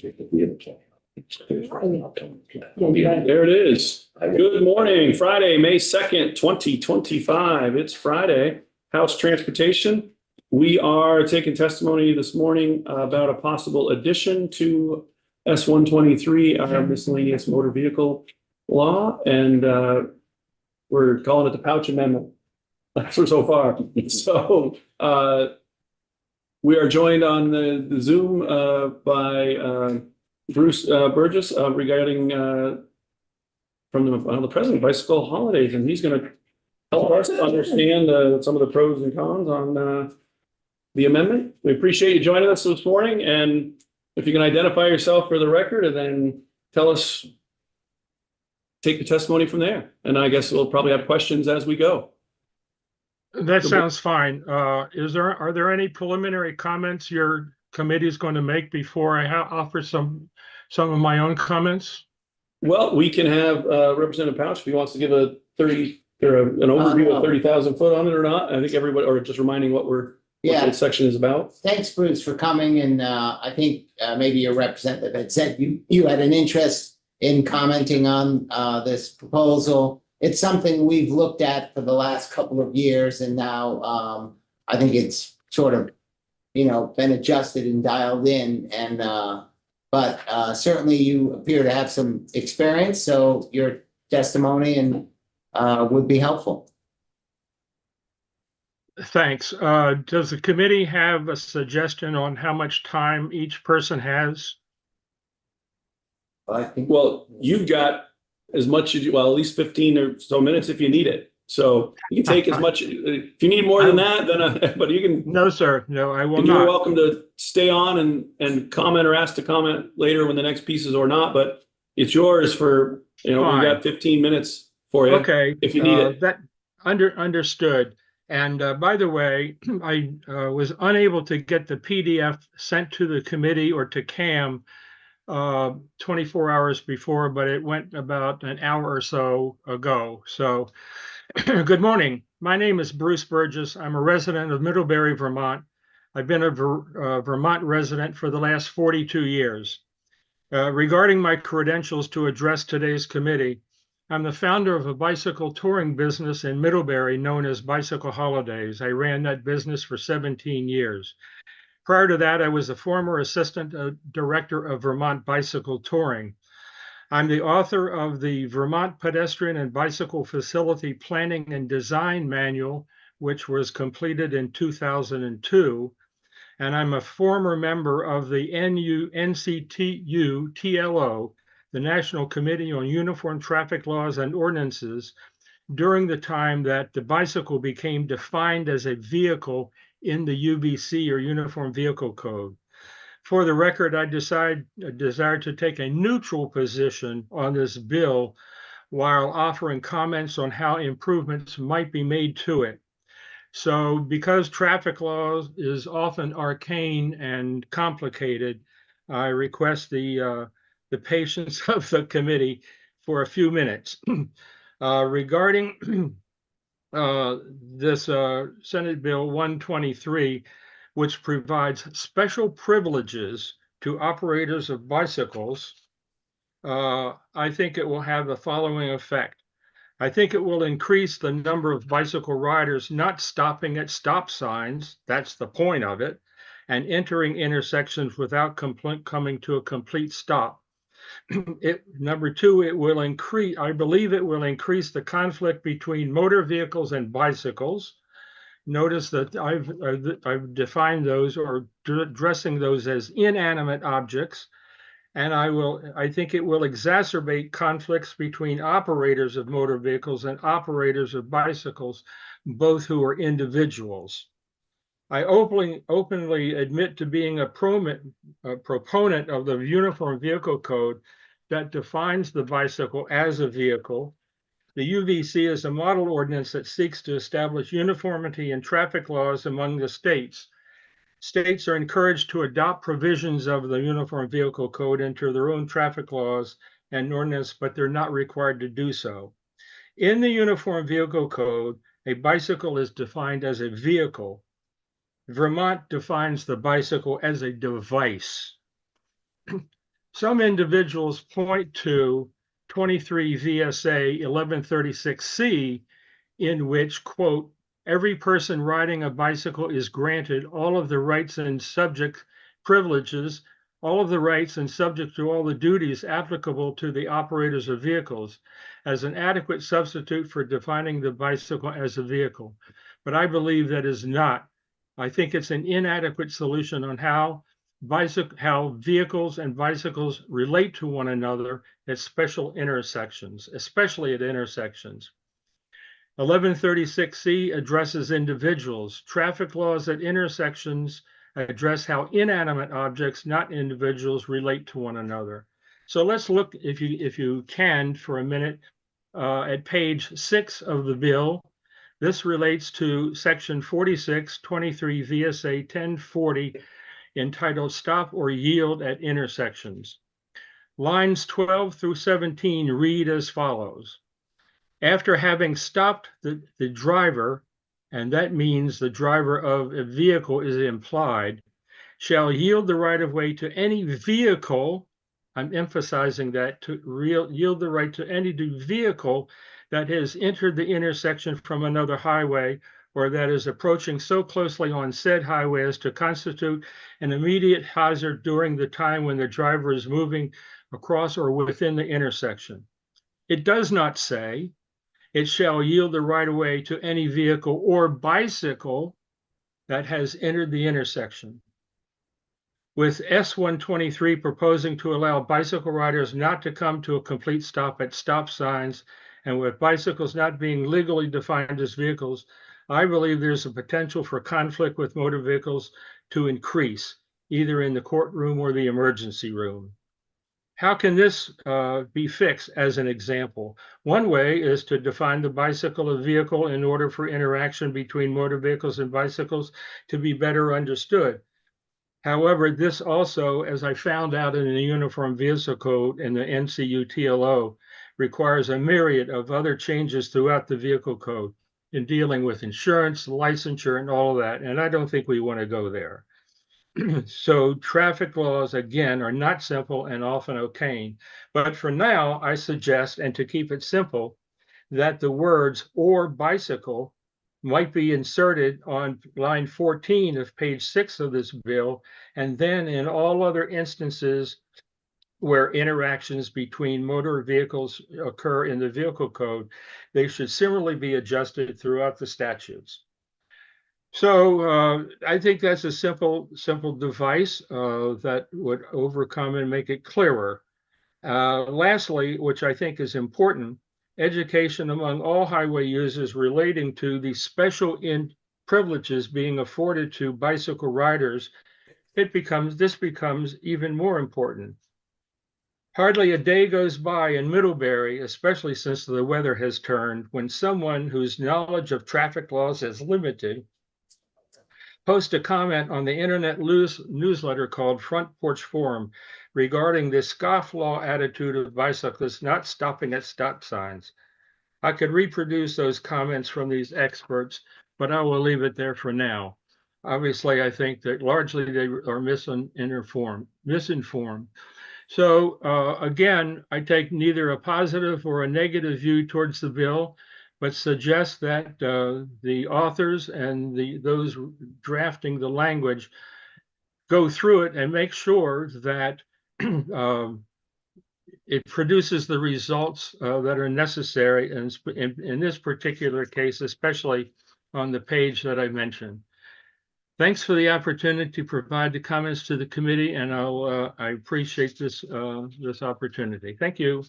There it is. Good morning, Friday, May 2nd, 2025. It's Friday. House Transportation. We are taking testimony this morning about a possible addition to S-123, our miscellaneous motor vehicle law, and we're calling it the Pouch Amendment for so far. So we are joined on the Zoom by Bruce Burgess regarding from the president of Bicycle Holidays, and he's going to help us understand some of the pros and cons on the amendment. We appreciate you joining us this morning, and if you can identify yourself for the record and then tell us, take the testimony from there. And I guess we'll probably have questions as we go. That sounds fine. Are there any preliminary comments your committee is going to make before I offer some of my own comments? Well, we can have Representative Pouch if he wants to give a 30 or an overview of 30,000 foot on it or not. I think everybody, or just reminding what that section is about. Thanks, Bruce, for coming. And I think maybe your representative had said you had an interest in commenting on this proposal. It's something we've looked at for the last couple of years, and now I think it's sort of, been adjusted and dialed in. And but certainly you appear to have some experience, so your testimony and would be helpful. Thanks. Does the committee have a suggestion on how much time each person has? I think. Well, you've got as much as at least 15 or so minutes if you need it. So you can take as much. If you need more than that, then but you can. No, sir. No, I will not. You're welcome to stay on and comment or ask to comment later when the next piece is or not. But it's yours for we got 15 minutes for you. Okay. If you need it. That understood. And by the way, I was unable to get the PDF sent to the committee or to CAM 24 hours before, but it went about an hour or so ago. So good morning. My name is Bruce Burgess. I'm a resident of Middlebury, Vermont. I've been a Vermont resident for the last 42 years. Regarding my credentials to address today's committee, I'm the founder of a bicycle touring business in Middlebury known as Bicycle Holidays. I ran that business for 17 years. Prior to that, I was a former assistant director of Vermont Bicycle Touring. I'm the author of the Vermont Pedestrian and Bicycle Facility Planning and Design Manual, which was completed in 2002. And I'm a former member of the NCTU TLO, the National Committee on Uniform Traffic Laws and Ordinances, during the time that the bicycle became defined as a vehicle in the UVC or Uniform Vehicle Code. For the record, I desire to take a neutral position on this bill while offering comments on how improvements might be made to it. So because traffic law is often arcane and complicated, I request the patience of the committee for a few minutes. Regarding this Senate Bill 123, which provides special privileges to operators of bicycles, I think it will have the following effect. I think it will increase the number of bicycle riders not stopping at stop signs, that's the point of it, and entering intersections without coming to a complete stop. Number two, it will increase, I believe it will increase the conflict between motor vehicles and bicycles. Notice that I've defined those or addressing those as inanimate objects. And I think it will exacerbate conflicts between operators of motor vehicles and operators of bicycles, both who are individuals. I openly admit to being a proponent of the Uniform Vehicle Code that defines the bicycle as a vehicle. The UVC is a model ordinance that seeks to establish uniformity in traffic laws among the states. States are encouraged to adopt provisions of the Uniform Vehicle Code into their own traffic laws and ordinance, but they're not required to do so. In the Uniform Vehicle Code, a bicycle is defined as a vehicle. Vermont defines the bicycle as a device. Some individuals point to 23 VSA 1136C, in which, quote, every person riding a bicycle is granted all of the rights and subject privileges, all of the rights and subject to all the duties applicable to the operators of vehicles as an adequate substitute for defining the bicycle as a vehicle. But I believe that is not. I think it's an inadequate solution on how vehicles and bicycles relate to one another at special intersections, especially at intersections. 1136C addresses individuals. Traffic laws at intersections address how inanimate objects, not individuals, relate to one another. So let's look, if you can, for a minute, at page 6 of the bill. This relates to section 46, 23 VSA 1040, entitled Stop or Yield at Intersections. Lines 12 through 17 read as follows. After having stopped the driver, and that means the driver of a vehicle is implied, shall yield the right of way to any vehicle, I'm emphasizing that, to yield the right to any vehicle that has entered the intersection from another highway or that is approaching so closely on said highway as to constitute an immediate hazard during the time when the driver is moving across or within the intersection. It does not say it shall yield the right of way to any vehicle or bicycle that has entered the intersection. With S123 proposing to allow bicycle riders not to come to a complete stop at stop signs, and with bicycles not being legally defined as vehicles, I believe there's a potential for conflict with motor vehicles to increase, either in the courtroom or the emergency room. How can this be fixed as an example? One way is to define the bicycle a vehicle in order for interaction between motor vehicles and bicycles to be better understood. However, this also, as I found out in the Uniform Vehicle Code and the NCUTLO, requires a myriad of other changes throughout the vehicle code in dealing with insurance, licensure, and all of that. And I don't think we want to go there. So traffic laws, again, are not simple and often arcane. But for now, I suggest, and to keep it simple, that the words or bicycle might be inserted on line 14 of page 6 of this bill, and then in all other instances where interactions between motor vehicles occur in the vehicle code, they should similarly be adjusted throughout the statutes. So I think that's a simple device that would overcome and make it clearer. Lastly, which I think is important, education among all highway users relating to the special privileges being afforded to bicycle riders, this becomes even more important. Hardly a day goes by in Middlebury, especially since the weather has turned, when someone whose knowledge of traffic laws is limited posts a comment on the internet newsletter called Front Porch Forum regarding the scofflaw attitude of bicyclists not stopping at stop signs. I could reproduce those comments from these experts, but I will leave it there for now. Obviously, I think that largely they are misinformed. So again, I take neither a positive or a negative view towards the bill, but suggest that the authors and those drafting the language go through it and make sure that it produces the results that are necessary in this particular case, especially on the page that I mentioned. Thanks for the opportunity to provide the comments to the committee, and I appreciate this opportunity. Thank you.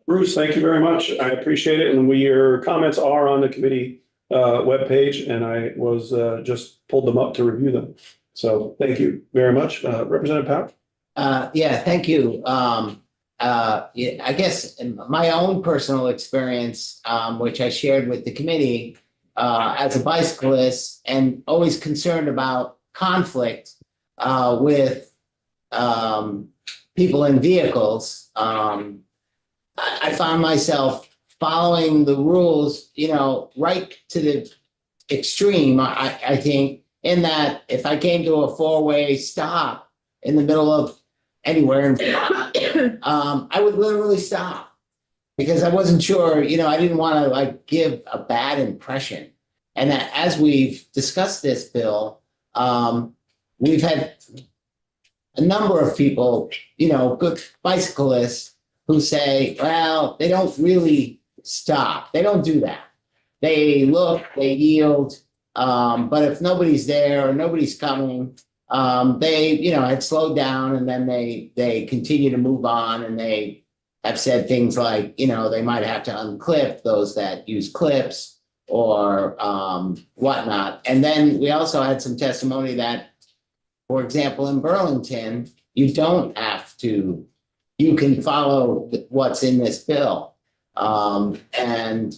Bruce, thank you very much. I appreciate it. And your comments are on the committee webpage, and I was just pulled them up to review them. So thank you very much. Representative Powell? Yeah, thank you. I guess in my own personal experience, which I shared with the committee as a bicyclist and always concerned about conflict with people in vehicles, I found myself following the rules, right to the extreme. I think in that if I came to a four-way stop in the middle of anywhere in I would literally stop. Because I wasn't sure, I didn't want to like give a bad impression. And that as we've discussed this, Bill, we've had a number of people, good bicyclists who say, well, they don't really stop. They don't do that. They look, they yield. But if nobody's there or nobody's coming, they, had slowed down and then they continue to move on, and they have said things like, they might have to unclip those that use clips or whatnot. And then we also had some testimony that, for example, in Burlington, you don't have to, you can follow what's in this bill. And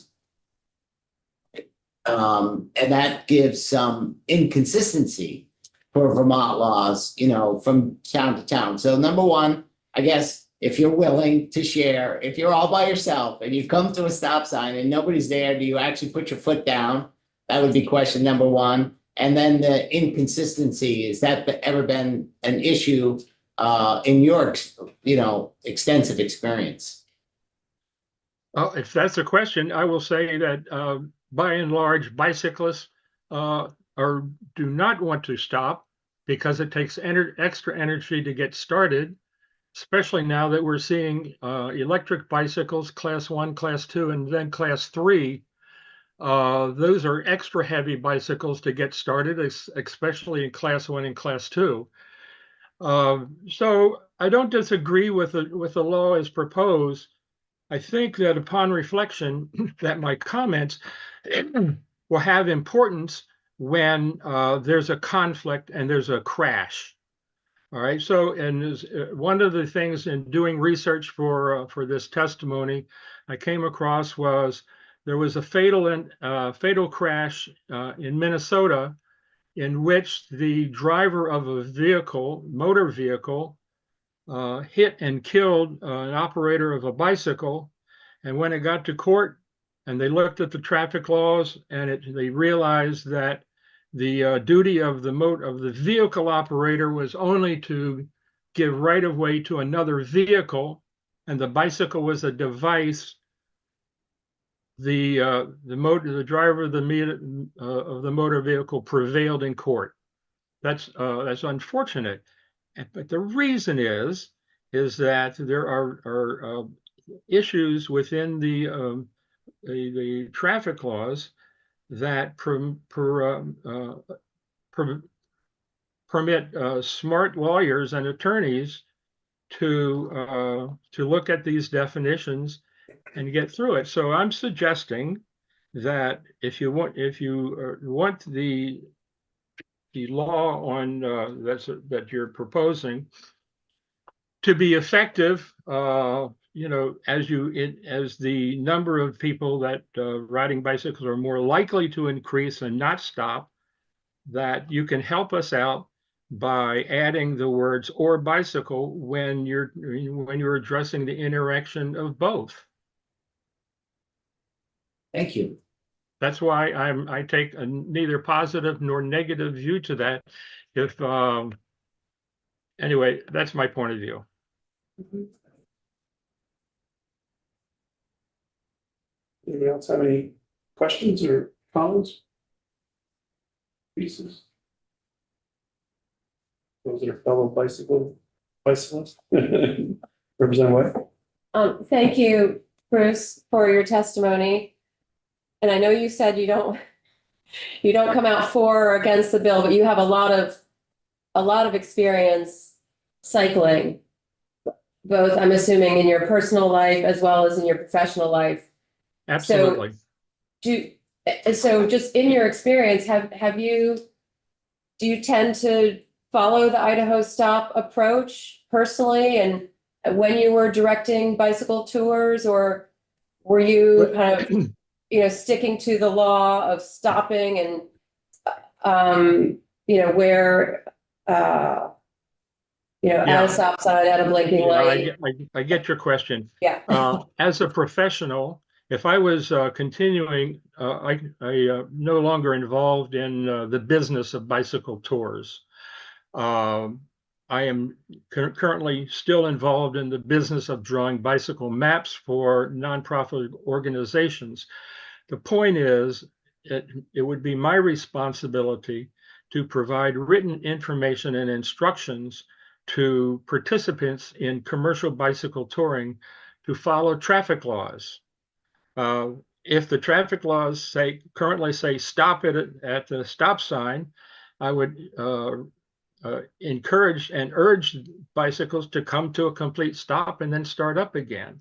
that gives some inconsistency for Vermont laws, from town to town. So number one, I guess, if you're willing to share, if you're all by yourself and you come to a stop sign and nobody's there, do you actually put your foot down? That would be question number one. And then the inconsistency, has that ever been an issue in your, extensive experience? Well, if that's a question, I will say that by and large, bicyclists do not want to stop because it takes extra energy to get started, especially now that we're seeing electric bicycles, class 1, class 2, and then class 3. Those are extra heavy bicycles to get started, especially in class 1 and class 2. So I don't disagree with the law as proposed. I think that upon reflection, that my comments will have importance when there's a conflict and there's a crash. All right. So, and one of the things in doing research for this testimony, I came across was there was a fatal crash in Minnesota, in which the driver of a motor vehicle, hit and killed an operator of a bicycle. And when it got to court and they looked at the traffic laws, and they realized that the duty of the vehicle operator was only to give right of way to another vehicle, and the bicycle was a device. The driver of the motor vehicle prevailed in court. That's unfortunate. But the reason is that there are issues within the traffic laws that permit smart lawyers and attorneys to look at these definitions and get through it. So I'm suggesting that if you want the law on that you're proposing to be effective, as the number of people that riding bicycles are more likely to increase and not stop, that you can help us out by adding the words "or bicycle" when you're addressing the interaction of both. Thank you. That's why I take a neither positive nor negative view to that. Anyway, that's my point of view. Anybody else have any questions or comments? Pieces? Those that are fellow bicyclists. Representative White. Thank you, Bruce, for your testimony. And I know you said you don't come out for or against the bill, but you have a lot of experience cycling, both, I'm assuming, in your personal life as well as in your professional life. Absolutely. So just in your experience, do you tend to follow the Idaho Stop approach personally, and when you were directing bicycle tours, or were you kind of sticking to the law of stopping and where at a stop sign, at a blinking light? I get your question. Yeah. As a professional, if I was continuing, I no longer involved in the business of bicycle tours. I I am currently still involved in the business of drawing bicycle maps for nonprofit organizations. The point is, it would be my responsibility to provide written information and instructions to participants in commercial bicycle touring to follow traffic laws. If the traffic laws currently say stop it at the stop sign, I would encourage and urge bicycles to come to a complete stop and then start up again.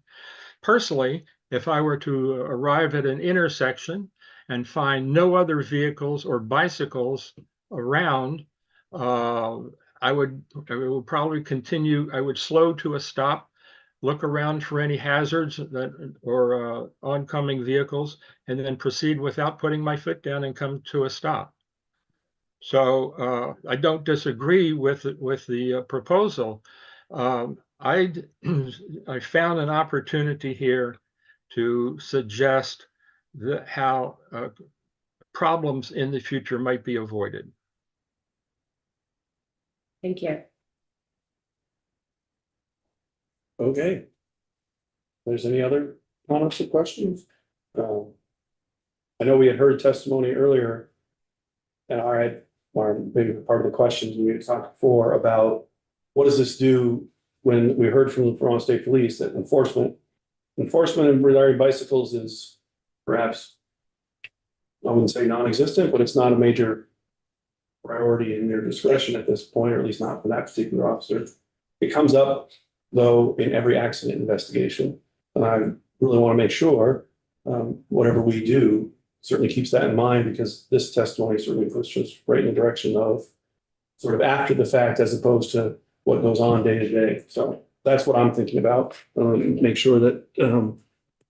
Personally, if I were to arrive at an intersection and find no other vehicles or bicycles around, I would probably continue. I would slow to a stop, look around for any hazards or oncoming vehicles, and then proceed without putting my foot down and come to a stop. So I don't disagree with the proposal. I found an opportunity here to suggest how problems in the future might be avoided. Thank you. Okay. If there's any other comments or questions? I know we had heard testimony earlier, and or maybe part of the questions we had talked before about what does this do when we heard from the Vermont State Police that enforcement regarding bicycles is perhaps, I wouldn't say non-existent, but it's not a major priority in their discretion at this point, or at least not for that particular officer. It comes up though in every accident investigation. And I really want to make sure whatever we do certainly keeps that in mind, because this testimony certainly pushes right in the direction of sort of after the fact as opposed to what goes on day to day. So that's what I'm thinking about. Make sure that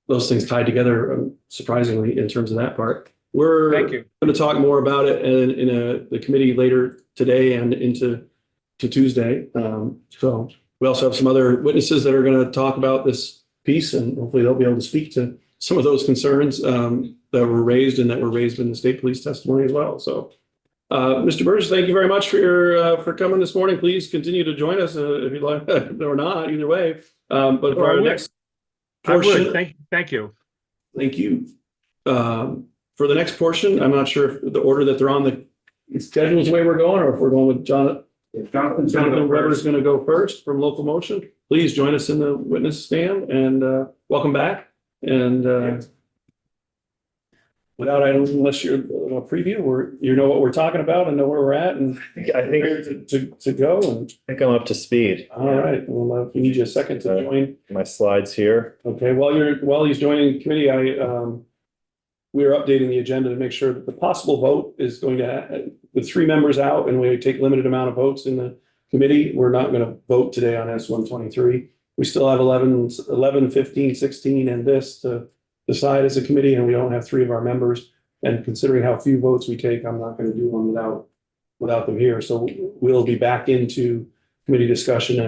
those things tie together, surprisingly, in terms of that part. We're Thank you. going to talk more about it in the committee later today and into Tuesday. So we also have some other witnesses that are going to talk about this piece, and hopefully they'll be able to speak to some of those concerns that were raised and that were raised in the state police testimony as well. So, Mr. Burgess, thank you very much for coming this morning. Please continue to join us if you'd like or not, either way. But for our next portion, thank you. Thank you. For the next portion, I'm not sure if the order that they're on the schedule is the way we're going, or if we're going with Jonathan Weber's going to go first from Local Motion. Please join us in the witness stand, and welcome back. And unless you're a preview, you know what we're talking about and know where we're at, and I think to go. And I think I'm up to speed. all right, well, if we need you a second to join. My slides here. Okay, while he's joining the committee, we are updating the agenda to make sure that the possible vote is going to, with 3 members out and we take limited amount of votes in the committee, we're not going to vote today on S-123. We still have 11, 15, 16, and this to decide as a committee, and we don't have 3 of our members. And considering how few votes we take, I'm not going to do one without them here. So we'll be back into committee discussion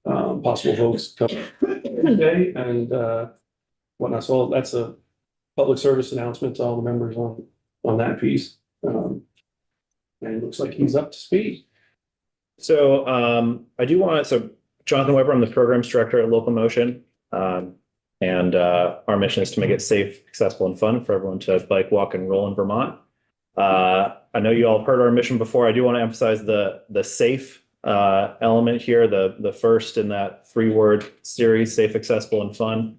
and possible votes today and whatnot. So that's a public service announcement to all the members on that piece. And it looks like he's up to speed. So so Jonathan Weber, I'm the programs director at Local Motion. And our mission is to make it safe, accessible, and fun for everyone to bike, walk, and roll in Vermont. I know you all have heard our mission before. I do want to emphasize the safe element here, the first in that 3-word series, safe, accessible, and fun.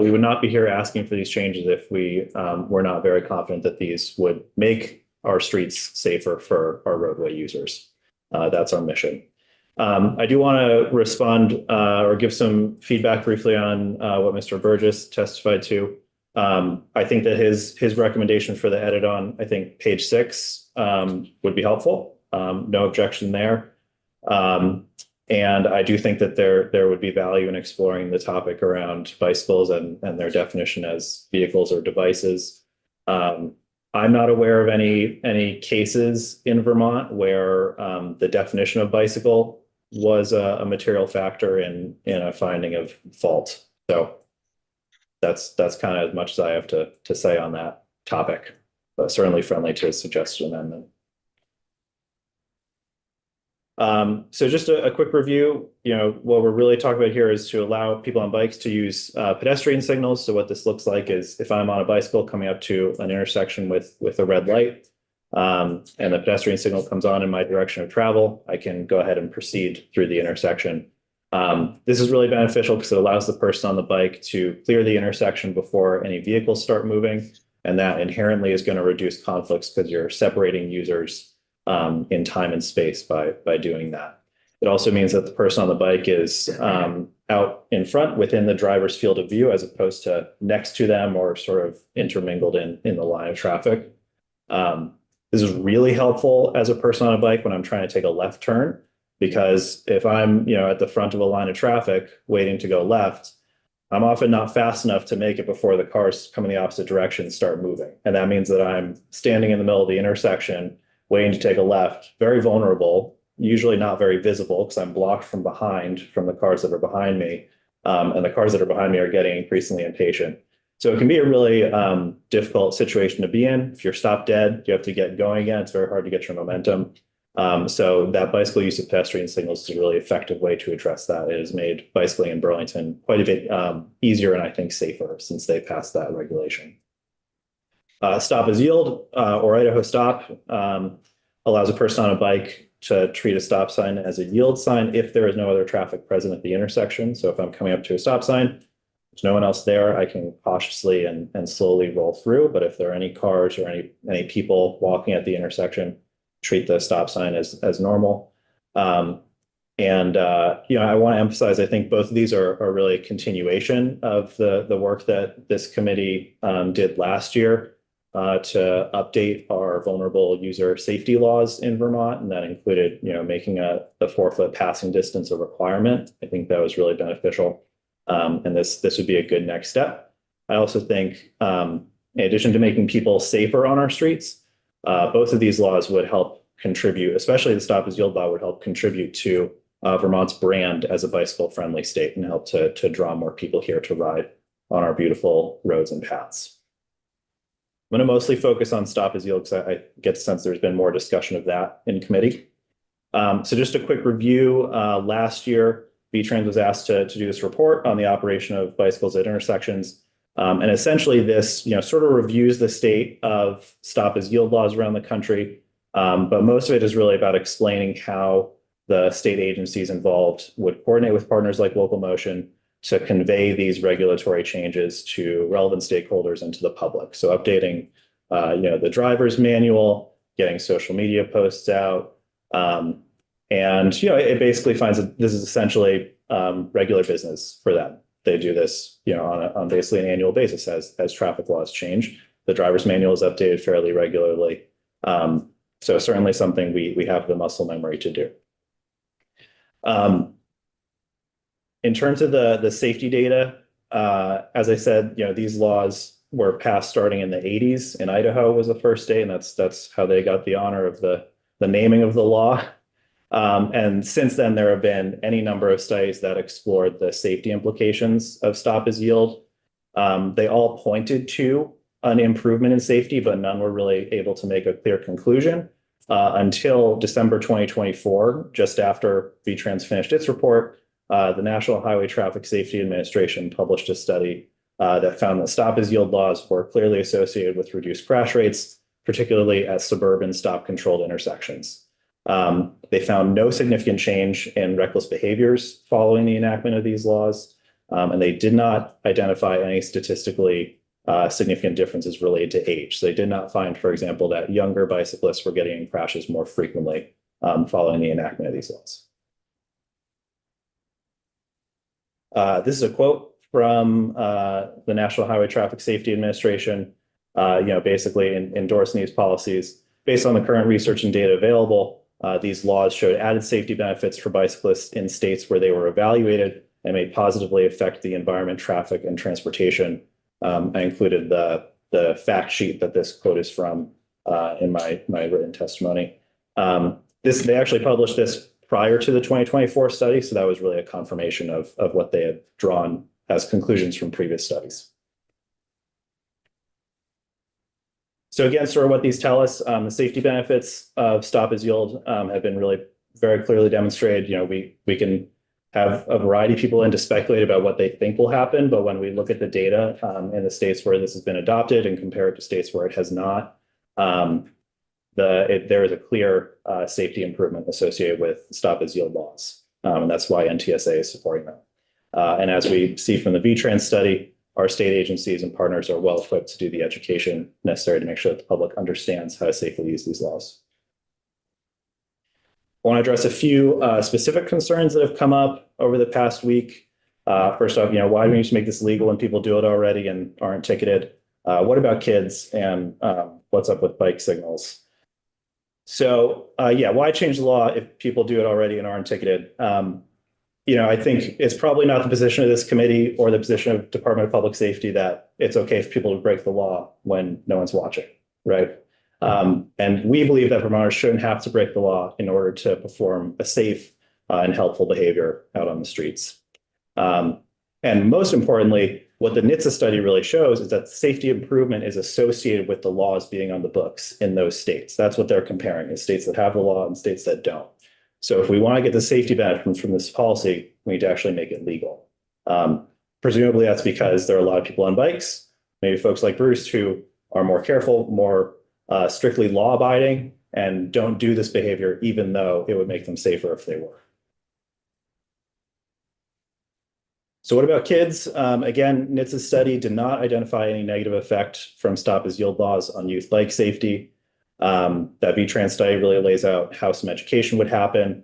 We would not be here asking for these changes if we were not very confident that these would make our streets safer for our roadway users. That's our mission. I do want to respond or give some feedback briefly on what Mr. Burgess testified to. I think that his recommendation for the edit on, I think, page 6 would be helpful. No objection there. And I do think that there would be value in exploring the topic around bicycles and their definition as vehicles or devices. I'm not aware of any cases in Vermont where the definition of bicycle was a material factor in a finding of fault. So that's kind of as much as I have to say on that topic, but certainly friendly to a suggested amendment. So just a quick review, what we're really talking about here is to allow people on bikes to use pedestrian signals. So what this looks like is if I'm on a bicycle coming up to an intersection with a red light, and the pedestrian signal comes on in my direction of travel, I can go ahead and proceed through the intersection. This is really beneficial because it allows the person on the bike to clear the intersection before any vehicles start moving. And that inherently is going to reduce conflicts because you're separating users in time and space by doing that. It also means that the person on the bike is out in front within the driver's field of view as opposed to next to them or sort of intermingled in the line of traffic. This is really helpful as a person on a bike when I'm trying to take a left turn, because if I'm at the front of a line of traffic waiting to go left, I'm often not fast enough to make it before the cars coming the opposite direction start moving. And that means that I'm standing in the middle of the intersection waiting to take a left, very vulnerable, usually not very visible because I'm blocked from behind from the cars that are behind me. And the cars that are behind me are getting increasingly impatient. So it can be a really difficult situation to be in. If you're stopped dead, you have to get going again. It's very hard to get your momentum. So that bicycle use of pedestrian signals is a really effective way to address that. It has made bicycling in Burlington quite a bit easier and I think safer since they passed that regulation. Stop as yield or Idaho Stop allows a person on a bike to treat a stop sign as a yield sign if there is no other traffic present at the intersection. So if I'm coming up to a stop sign, there's no one else there, I can cautiously and slowly roll through. But if there are any cars or any people walking at the intersection, treat the stop sign as normal. I want to emphasize, I think both of these are really a continuation of the work that this committee did last year to update our vulnerable user safety laws in Vermont. And that included, making the 4-foot passing distance a requirement. I think that was really beneficial. And this would be a good next step. I also think, in addition to making people safer on our streets, both of these laws would help contribute, especially the Stop as Yield law would help contribute to Vermont's brand as a bicycle-friendly state and help to draw more people here to ride on our beautiful roads and paths. I'm going to mostly focus on Stop as Yield because I get the sense there's been more discussion of that in committee. So just a quick review. Last year, VTrans was asked to do this report on the operation of bicycles at intersections. And essentially this, sort of reviews the state of Stop as Yield laws around the country. But most of it is really about explaining how the state agencies involved would coordinate with partners like Local Motion to convey these regulatory changes to relevant stakeholders and to the public. So updating, the driver's manual, getting social media posts out. It basically finds that this is essentially regular business for them. They do this, on basically an annual basis as traffic laws change. The driver's manual is updated fairly regularly. So certainly something we have the muscle memory to do. In terms of the safety data, as I said, these laws were passed starting in the 80s. In Idaho was the first state, and that's how they got the honor of the naming of the law. And since then, there have been any number of studies that explored the safety implications of Stop as Yield. They all pointed to an improvement in safety, but none were really able to make a clear conclusion until December 2024, just after VTrans finished its report. The National Highway Traffic Safety Administration published a study that found that Stop as Yield laws were clearly associated with reduced crash rates, particularly at suburban stop-controlled intersections. They found no significant change in reckless behaviors following the enactment of these laws, and they did not identify any statistically significant differences related to age. So they did not find, for example, that younger bicyclists were getting in crashes more frequently following the enactment of these laws. This is a quote from the National Highway Traffic Safety Administration, basically endorsing these policies. Based on the current research and data available, these laws showed added safety benefits for bicyclists in states where they were evaluated and may positively affect the environment, traffic, and transportation. I included the fact sheet that this quote is from in my written testimony. They actually published this prior to the 2024 study, so that was really a confirmation of what they had drawn as conclusions from previous studies. So again, sort of what these tell us, the safety benefits of Stop as Yield have been really very clearly demonstrated, we can have a variety of people in to speculate about what they think will happen. But when we look at the data in the states where this has been adopted and compare it to states where it has not, there is a clear safety improvement associated with stop as yield laws. And that's why NTSA is supporting them. And as we see from the VTrans study, our state agencies and partners are well equipped to do the education necessary to make sure that the public understands how to safely use these laws. I want to address a few specific concerns that have come up over the past week. First off, why do we need to make this legal when people do it already and aren't ticketed? What about kids, and what's up with bike signals? So why change the law if people do it already and aren't ticketed? I think it's probably not the position of this committee or the position of Department of Public Safety that it's okay for people to break the law when no one's watching, right? And we believe that Vermonters shouldn't have to break the law in order to perform a safe and helpful behavior out on the streets. And most importantly, what the NHTSA study really shows is that safety improvement is associated with the laws being on the books in those states. That's what they're comparing, is states that have the law and states that don't. So if we want to get the safety benefits from this policy, we need to actually make it legal. Presumably that's because there are a lot of people on bikes, maybe folks like Bruce, who are more careful, more strictly law-abiding, and don't do this behavior even though it would make them safer if they were. So what about kids? Again, NHTSA's study did not identify any negative effect from stop as yield laws on youth bike safety. That VTrans study really lays out how some education would happen.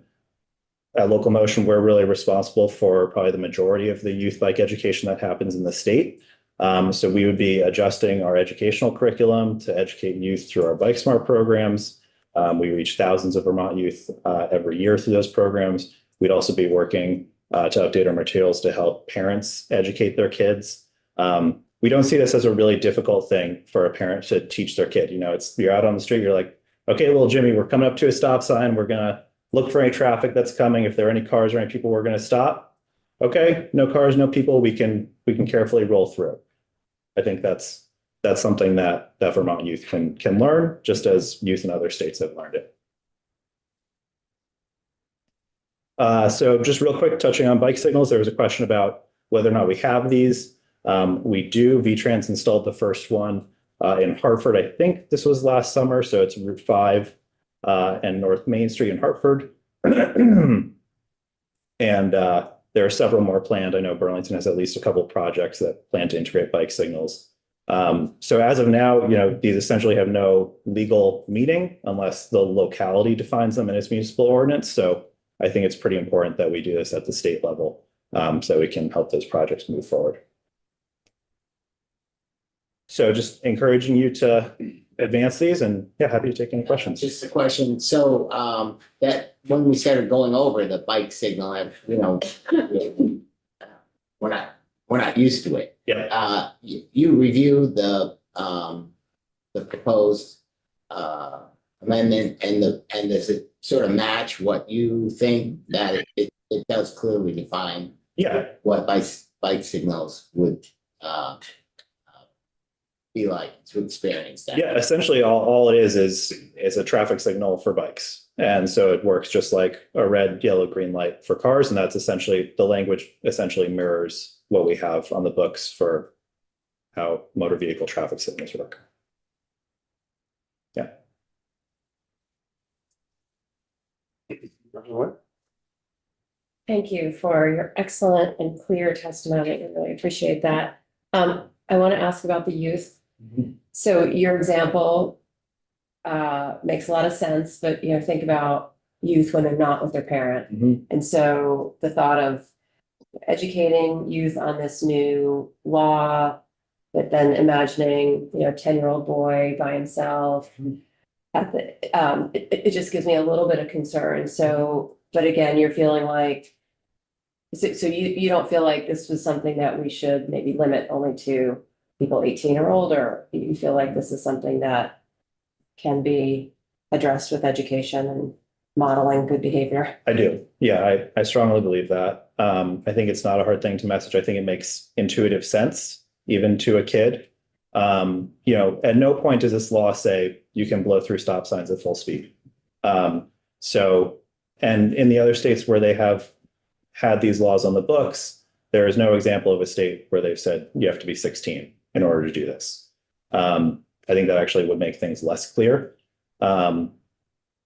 At Local Motion, we're really responsible for probably the majority of the youth bike education that happens in the state. So we would be adjusting our educational curriculum to educate youth through our Bike Smart programs. We reach thousands of Vermont youth every year through those programs. We'd also be working to update our materials to help parents educate their kids. We don't see this as a really difficult thing for a parent to teach their kid. You're out on the street, you're like, okay, little Jimmy, we're coming up to a stop sign. We're gonna look for any traffic that's coming. If there are any cars or any people, we're gonna stop. Okay, no cars, no people, we can carefully roll through. I think that's something that Vermont youth can learn, just as youth in other states have learned it. So just real quick, touching on bike signals, there was a question about whether or not we have these. We do. VTrans installed the first one in Hartford. I think this was last summer. So it's Route 5 and North Main Street in Hartford. And there are several more planned. I know Burlington has at least a couple of projects that plan to integrate bike signals. So as of now, these essentially have no legal meaning unless the locality defines them in its municipal ordinance. So I think it's pretty important that we do this at the state level so we can help those projects move forward. So just encouraging you to advance these, and happy to take any questions. Just a question. So that when we started going over the bike signal, we're not used to it. Yeah. You review the proposed amendment and does it sort of match what you think that it does clearly define what bike signals would be like to experience that? Yeah, essentially all it is a traffic signal for bikes. And so it works just like a red, yellow, green light for cars. And that's essentially, the language essentially mirrors what we have on the books for how motor vehicle traffic signals work. Yeah. Thank you for your excellent and clear testimony. I really appreciate that. I want to ask about the youth. So your example makes a lot of sense, but think about youth when they're not with their parent. And so the thought of educating youth on this new law, but then imagining, 10-year-old boy by himself, it just gives me a little bit of concern. So, but again, you're feeling like, so you don't feel like this was something that we should maybe limit only to people 18 or older. You feel like this is something that can be addressed with education and modeling good behavior? I do. Yeah, I strongly believe that. I think it's not a hard thing to message. I think it makes intuitive sense, even to a kid. At no point does this law say you can blow through stop signs at full speed. And And in the other states where they have had these laws on the books, there is no example of a state where they've said you have to be 16 in order to do this. I think that actually would make things less clear. So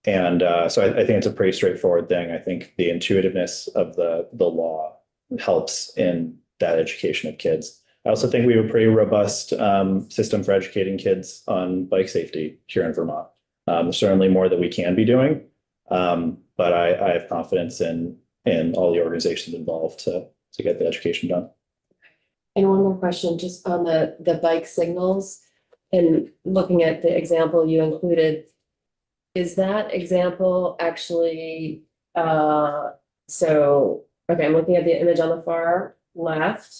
I think it's a pretty straightforward thing. I think the intuitiveness of the law helps in that education of kids. I also think we have a pretty robust system for educating kids on bike safety here in Vermont. There's certainly more that we can be doing, but I have confidence in all the organizations involved to get the education done. And one more question, just on the bike signals and looking at the example you included. Is that example actually, okay, I'm looking at the image on the far left.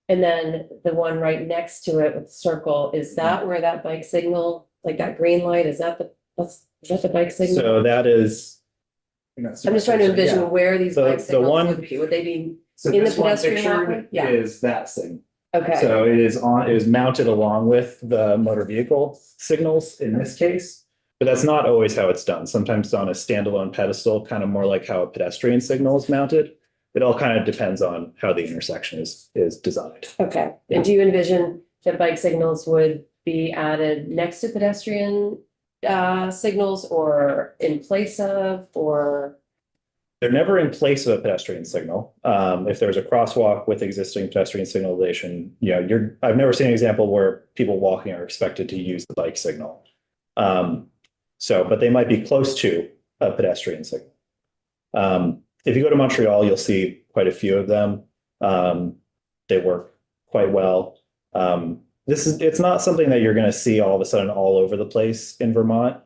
And then the one right next to it with the circle, is that where that bike signal, like that green light, is that the bike signal? So that is. I'm just trying to envision where these bike The signals one- would be. Would they be, So in the this one pedestrian pictured walkway? Yeah. is that signal. okay, So it is mounted along with the motor vehicle signals in this case, but that's not always how it's done. Sometimes it's on a standalone pedestal, kind of more like how a pedestrian signal is mounted. It all kind of depends on how the intersection is designed. okay. Yeah. And do you envision that bike signals would be added next to pedestrian signals or in place of, or? They're never in place of a pedestrian signal. If there's a crosswalk with existing pedestrian signalization, I've never seen an example where people walking are expected to use the bike signal. But they might be close to a pedestrian signal. If you go to Montreal, you'll see quite a few of them. They work quite well. It's not something that you're going to see all of a sudden all over the place in Vermont.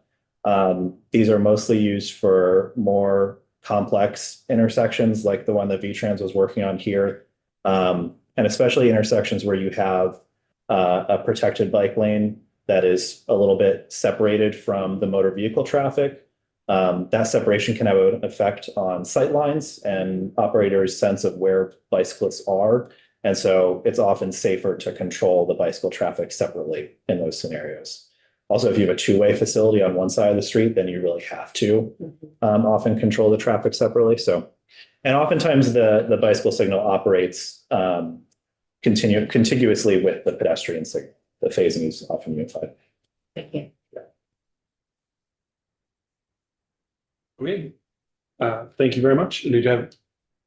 These are mostly used for more complex intersections like the one that VTrans was working on here. And especially intersections where you have a protected bike lane that is a little bit separated from the motor vehicle traffic. That separation can have an effect on sight lines and operators' sense of where bicyclists are. And so it's often safer to control the bicycle traffic separately in those scenarios. Also, if you have a two-way facility on one side of the street, then you really have to often control the traffic separately. And oftentimes the bicycle signal operates contiguously with the pedestrian signal. The phasing is often unified. Thank you. Okay. Thank you very much. Did you have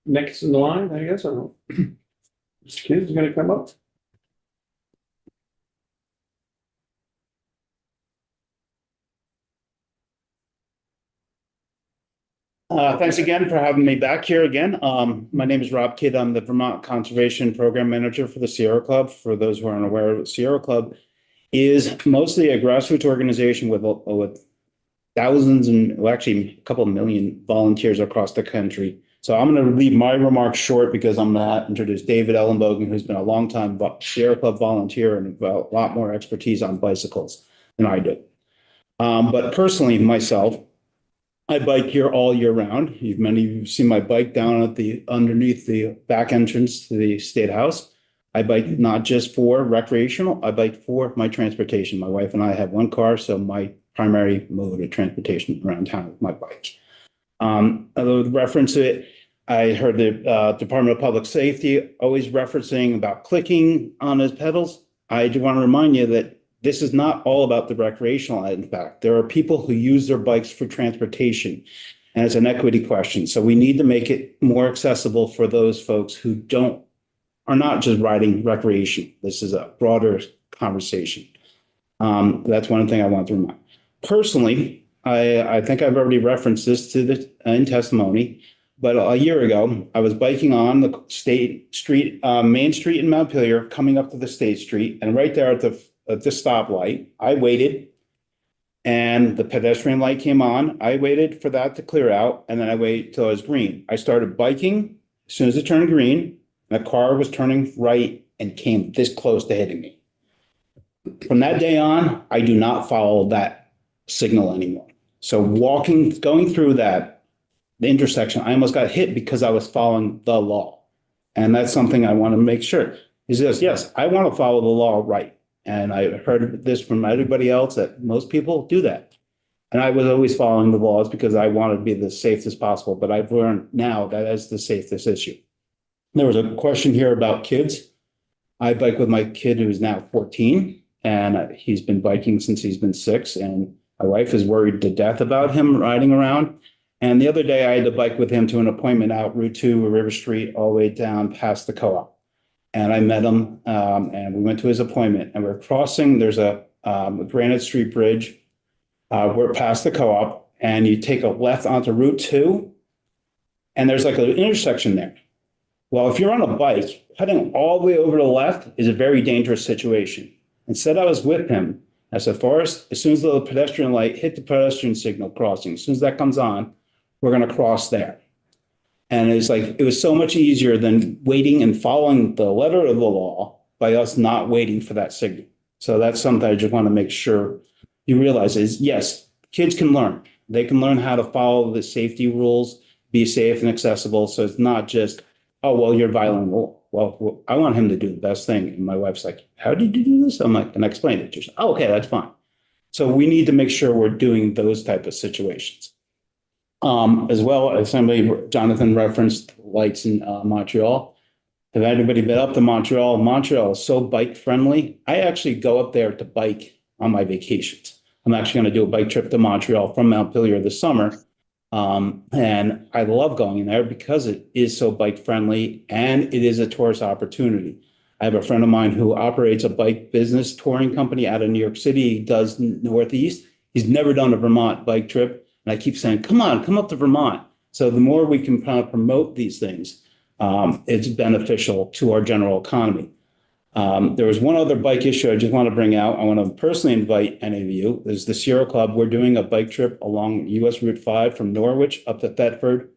next in the line, I guess? I don't know. Mr. Kidd is going to come up. Thanks again for having me back here again. My name is Rob Kidd. I'm the Vermont Conservation Program Manager for the Sierra Club. For those who aren't aware, the Sierra Club is mostly a grassroots organization with thousands and actually a couple of million volunteers across the country. So I'm going to leave my remarks short because I'm going to introduce David Ellenbogen, who's been a longtime Sierra Club volunteer and a lot more expertise on bicycles than I do. But personally, myself, I bike here all year round. Many of you see my bike down at underneath the back entrance to the State House. I bike not just for recreational, I bike for my transportation. My wife and I have one car, so my primary mode of transportation around town is my bike. Although reference to it, I heard the Department of Public Safety always referencing about clicking on his pedals. I do want to remind you that this is not all about the recreational impact. There are people who use their bikes for transportation, and it's an equity question. So we need to make it more accessible for those folks who are not just riding recreation. This is a broader conversation. That's one thing I want to remind. Personally, I think I've already referenced this in testimony, but a year ago, I was biking on the State Street, Main Street in Montpelier, coming up to the State Street, and right there at the stoplight, I waited, and the pedestrian light came on. I waited for that to clear out, and then I waited till it was green. I started biking. As soon as it turned green, the car was turning right and came this close to hitting me. From that day on, I do not follow that signal anymore. So going through the intersection, I almost got hit because I was following the law. And that's something I want to make sure. Is this, yes, I want to follow the law right. And I heard this from everybody else that most people do that. And I was always following the laws because I wanted to be the safest possible, but I've learned now that is the safest issue. There was a question here about kids. I bike with my kid who is now 14, and he's been biking since he's been 6, and my wife is worried to death about him riding around. And the other day I had to bike with him to an appointment out Route 2 or River Street all the way down past the co-op. And I met him, and we went to his appointment, and we're crossing, there's a Granite Street Bridge. We're past the co-op, and you take a left onto Route 2, and there's like an intersection there. Well, if you're on a bike, cutting all the way over to the left is a very dangerous situation. Instead, I was with him. I said, Forrest, as soon as the pedestrian light hit the pedestrian signal crossing, as soon as that comes on, we're going to cross there. And it's like, it was so much easier than waiting and following the letter of the law by us not waiting for that signal. So that's something I just want to make sure you realize is, yes, kids can learn. They can learn how to follow the safety rules, be safe and accessible. So it's not just, oh, well, you're violating the law. Well, I want him to do the best thing. And my wife's like, how did you do this? I'm like, and I explained it to her. Oh, okay, that's fine. So we need to make sure we're doing those type of situations. As well as Jonathan referenced lights in Montreal. Have anybody been up to Montreal? Montreal is so bike friendly. I actually go up there to bike on my vacations. I'm actually going to do a bike trip to Montreal from Montpelier this summer. And I love going in there because it is so bike friendly and it is a tourist opportunity. I have a friend of mine who operates a bike business touring company out of New York City. He does Northeast. He's never done a Vermont bike trip. And I keep saying, come on, come up to Vermont. So the more we can kind of promote these things, it's beneficial to our general economy. There was one other bike issue I just want to bring out. I want to personally invite any of you. There's the Sierra Club. We're doing a bike trip along US Route 5 from Norwich up to Thetford,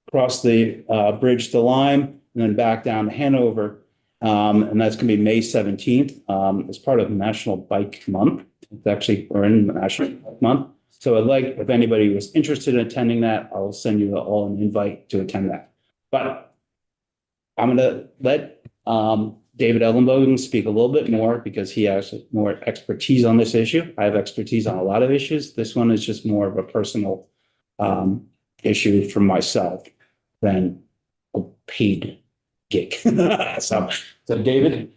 across the bridge to Lyme, and then back down to Hanover. And that's going to be May 17th as part of National Bike Month. It's actually, we're in National Bike Month. So I'd like, if anybody was interested in attending that, I'll send you all an invite to attend that. But I'm going to let David Ellenbogen speak a little bit more because he has more expertise on this issue. I have expertise on a lot of issues. This one is just more of a personal issue for myself than a paid gig. So David.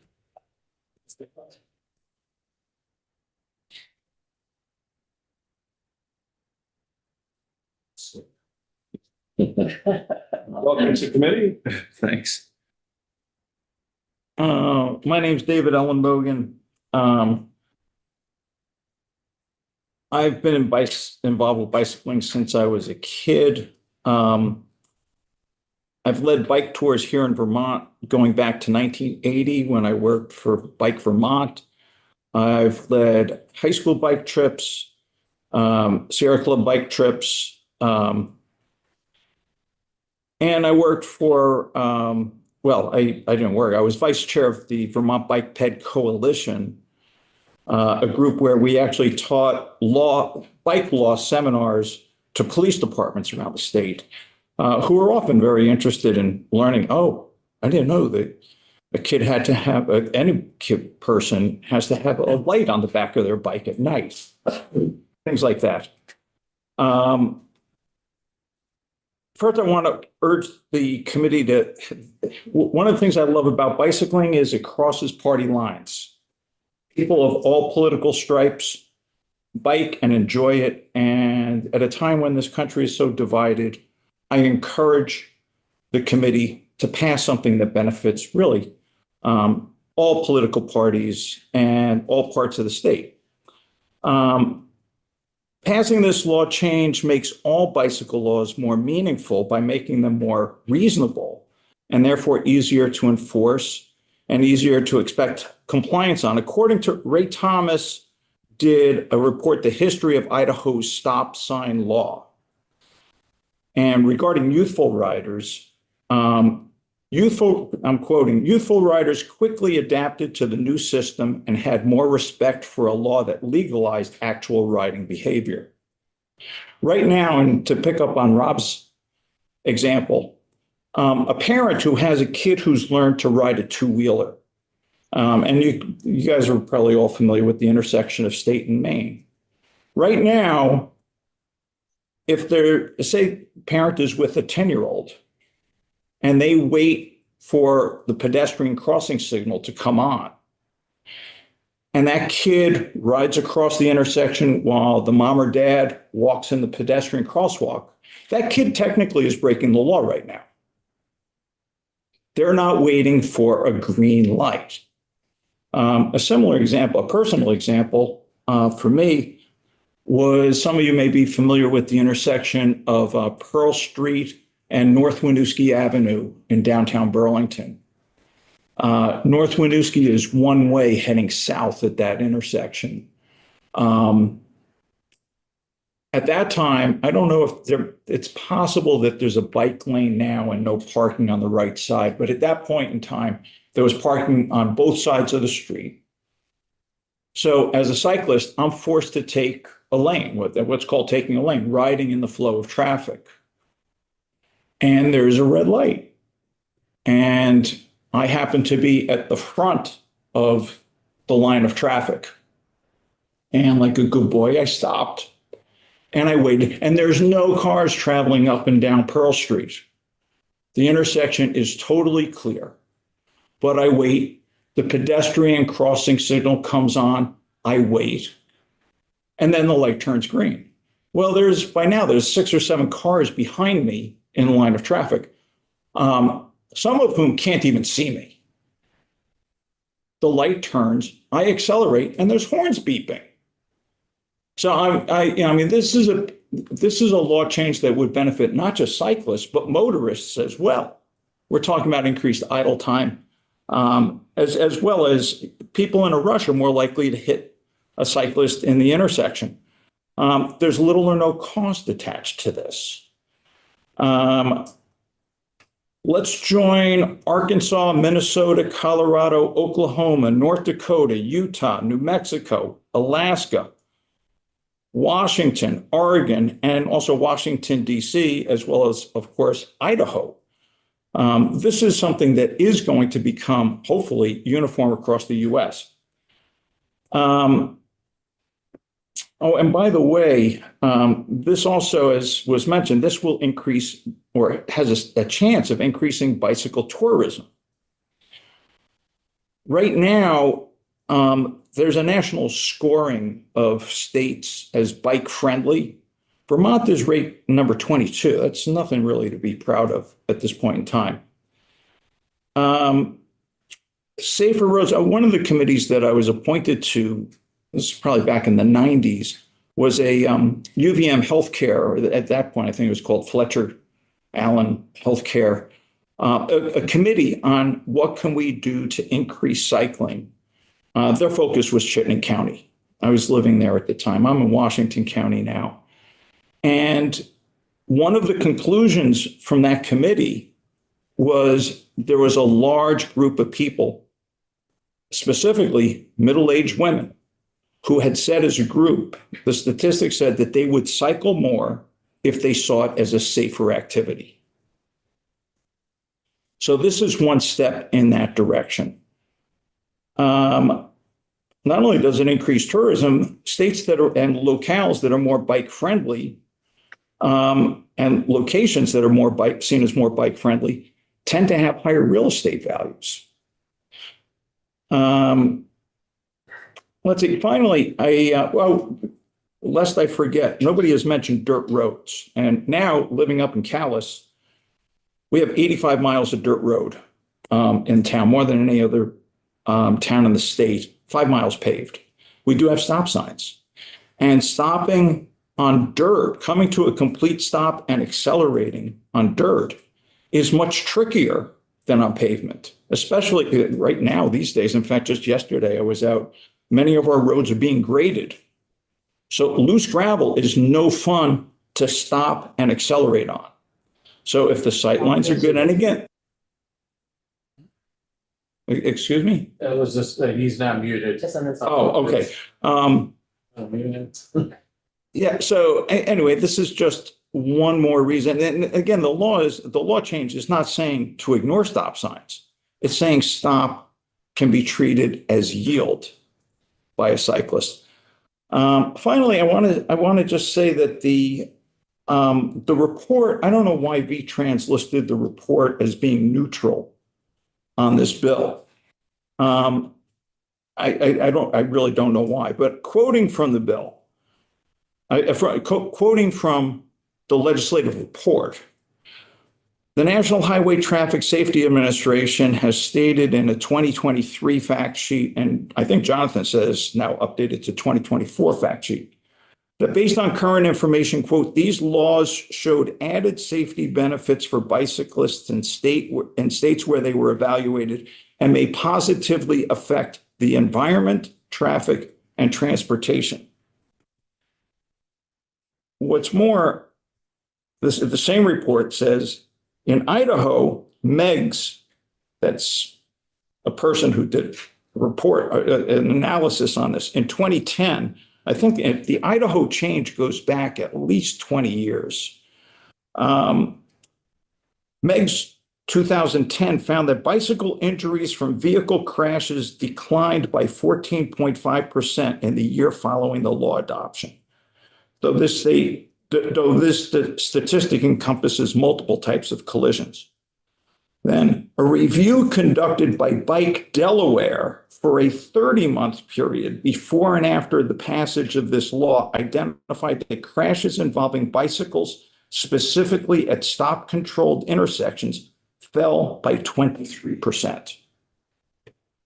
Welcome to committee. Thanks. My name's David Ellenbogen. I've been involved with bicycling since I was a kid. I've led bike tours here in Vermont going back to 1980 when I worked for Bike Vermont. I've led high school bike trips, Sierra Club bike trips, and I worked for, well, I didn't work. I was vice chair of the Vermont Bike Ped Coalition, a group where we actually taught bike law seminars to police departments around the state, who were often very interested in learning, oh, I didn't know that a kid had to have, any person has to have a light on the back of their bike at night, things like that. First, I want to urge the committee to, one of the things I love about bicycling is it crosses party lines. People of all political stripes bike and enjoy it. And at a time when this country is so divided, I encourage the committee to pass something that benefits really all political parties and all parts of the state. Passing this law change makes all bicycle laws more meaningful by making them more reasonable and therefore easier to enforce and easier to expect compliance on. According to Ray Thomas, did a report, The History of Idaho's Stop Sign Law. And regarding youthful riders, I'm quoting, youthful riders quickly adapted to the new system and had more respect for a law that legalized actual riding behavior. Right now, and to pick up on Rob's example, a parent who has a kid who's learned to ride a two-wheeler, and you guys are probably all familiar with the intersection of State and Main. Right now, if they're, say, parent is with a 10-year-old and they wait for the pedestrian crossing signal to come on, and that kid rides across the intersection while the mom or dad walks in the pedestrian crosswalk, that kid technically is breaking the law right now. They're not waiting for a green light. A similar example, a personal example for me was, some of you may be familiar with the intersection of Pearl Street and North Winooski Avenue in downtown Burlington. North Winooski is one way heading south at that intersection. At that time, I don't know if it's possible that there's a bike lane now and no parking on the right side, but at that point in time, there was parking on both sides of the street. So as a cyclist, I'm forced to take a lane, what's called taking a lane, riding in the flow of traffic. And there's a red light. And I happen to be at the front of the line of traffic. And like a good boy, I stopped and I waited. And there's no cars traveling up and down Pearl Street. The intersection is totally clear. But I wait. The pedestrian crossing signal comes on. I wait. And then the light turns green. Well, by now there's 6 or 7 cars behind me in the line of traffic, some of whom can't even see me. The light turns, I accelerate, and there's horns beeping. So I mean, this is a law change that would benefit not just cyclists, but motorists as well. We're talking about increased idle time, as well as people in a rush are more likely to hit a cyclist in the intersection. There's little or no cost attached to this. Let's join Arkansas, Minnesota, Colorado, Oklahoma, North Dakota, Utah, New Mexico, Alaska, Washington, Oregon, and also Washington, D.C., as well as, of course, Idaho. This is something that is going to become, hopefully, uniform across the U.S. Oh, and by the way, this also, as was mentioned, this will increase, or has a chance of increasing, bicycle tourism. Right now, there's a national scoring of states as bike friendly. Vermont is rate number 22. That's nothing really to be proud of at this point in time. Safer roads, one of the committees that I was appointed to, this is probably back in the 90s, was a UVM Healthcare, or at that point, I think it was called Fletcher Allen Healthcare, a committee on what can we do to increase cycling. Their focus was Chittenden County. I was living there at the time. I'm in Washington County now. And one of the conclusions from that committee was there was a large group of people, specifically middle-aged women, who had said as a group, the statistics said that they would cycle more if they saw it as a safer activity. So this is one step in that direction. Not only does it increase tourism, states that are, and locales that are more bike friendly, and locations that are more seen as more bike friendly, tend to have higher real estate values. Let's see, finally, well, lest I forget, nobody has mentioned dirt roads. And now, living up in Calais, we have 85 miles of dirt road in town, more than any other town in the state, 5 miles paved. We do have stop signs. And stopping on dirt, coming to a complete stop and accelerating on dirt is much trickier than on pavement, especially right now, these days. In fact, just yesterday, I was out. Many of our roads are being graded. So loose gravel is no fun to stop and accelerate on. So if the sight lines are good, and again, excuse me? It was just, he's not muted. Just on this. Oh, okay. Yeah, so anyway, this is just one more reason. And again, the law change is not saying to ignore stop signs. It's saying stop can be treated as yield by a cyclist. Finally, I want to just say that the The report, I don't know why V-Trans listed the report as being neutral on this bill. I really don't know why, but quoting from the bill, quoting from the legislative report, the National Highway Traffic Safety Administration has stated in a 2023 fact sheet, and I think Jonathan says now updated to 2024 fact sheet, that based on current information, quote, these laws showed added safety benefits for bicyclists in states where they were evaluated and may positively affect the environment, traffic, and transportation. What's more, the same report says in Idaho, Meggs, that's a person who did a report, an analysis on this in 2010. I think the Idaho change goes back at least 20 years. Meggs 2010 found that bicycle injuries from vehicle crashes declined by 14.5% in the year following the law adoption. Though this statistic encompasses multiple types of collisions. Then a review conducted by Bike Delaware for a 30-month period before and after the passage of this law identified that crashes involving bicycles, specifically at stop-controlled intersections, fell by 23%.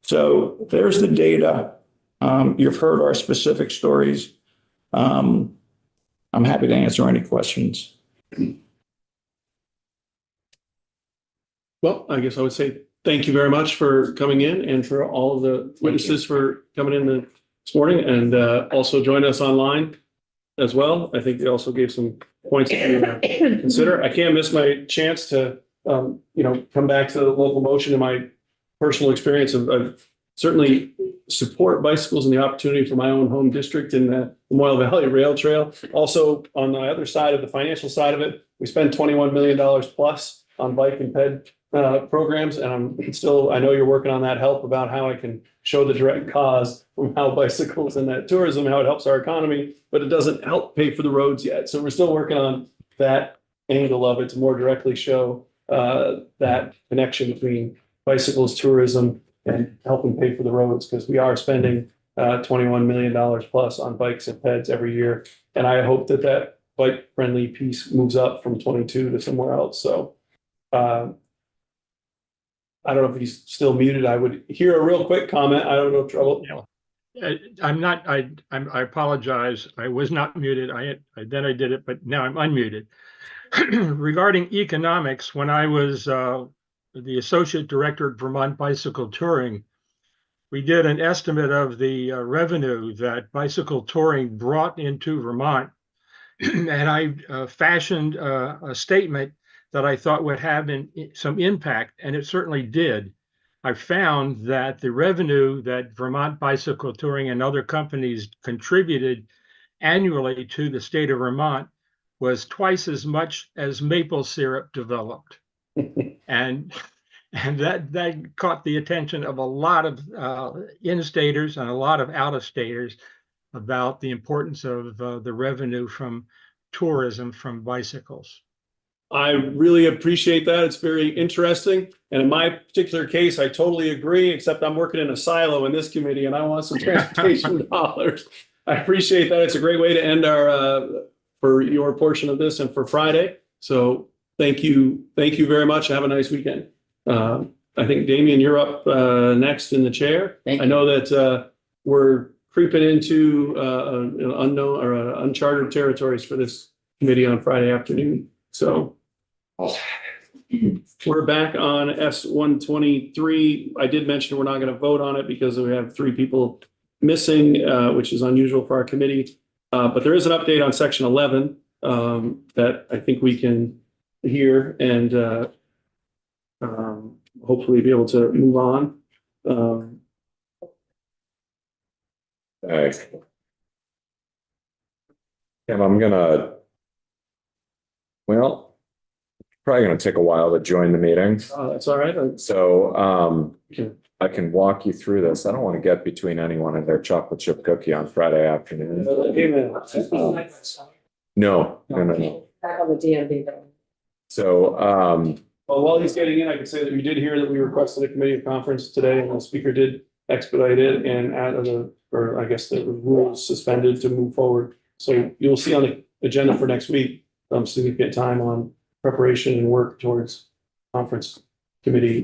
So there's the data. You've heard our specific stories. I'm happy to answer any questions. Well, I guess I would say thank you very much for coming in and for all of the witnesses for coming in this morning, and also join us online as well. I think they also gave some points to consider. I can't miss my chance to come back to the local motion in my personal experience of certainly support bicycles and the opportunity for my own home district in the Moyle Valley Rail Trail. Also, on the other side of the financial side of it, we spend $21 million plus on bike and ped programs, and I know you're working on that help about how I can show the direct cause from how bicycles and that tourism, how it helps our economy, but it doesn't help pay for the roads yet. So we're still working on that angle of it to more directly show that connection between bicycles, tourism, and helping pay for the roads, because we are spending $21 million plus on bikes and peds every year. And I hope that bike friendly piece moves up from 22 to somewhere else. So I don't know if he's still muted. I would hear a real quick comment. I don't know, trouble. I'm not, I apologize. I was not muted. Then I did it, but now I'm unmuted. Regarding economics, when I was the associate director at Vermont Bicycle Touring, we did an estimate of the revenue that bicycle touring brought into Vermont. And I fashioned a statement that I thought would have some impact, and it certainly did. I found that the revenue that Vermont Bicycle Touring and other companies contributed annually to the state of Vermont was twice as much as maple syrup developed. and that caught the attention of a lot of in-staters and a lot of out-of-staters about the importance of the revenue from tourism from bicycles. I really appreciate that. It's very interesting. And in my particular case, I totally agree, except I'm working in a silo in this committee and I want some transportation dollars. I appreciate that. It's a great way to end for your portion of this and for Friday. So thank you. Thank you very much. Have a nice weekend. I think Damien, you're up next in the chair. I know that we're creeping into an unknown or uncharted territories for this committee on Friday afternoon. So we're back on S-123. I did mention we're not going to vote on it because we have 3 people missing, which is unusual for our committee. But there is an update on section 11 that I think we can hear and hopefully be able to move on. And I'm probably gonna take a while to join the meeting. That's all right. So I can walk you through this. I don't want to get between anyone and their chocolate chip cookie on Friday afternoon. No. Back on the DMV though. So, Well, while he's getting in, I can say that we did hear that we requested a committee of conference today, and the speaker did expedite it and add or I guess the rules suspended to move forward. So you'll see on the agenda for next week, significant time on preparation and work towards conference committee,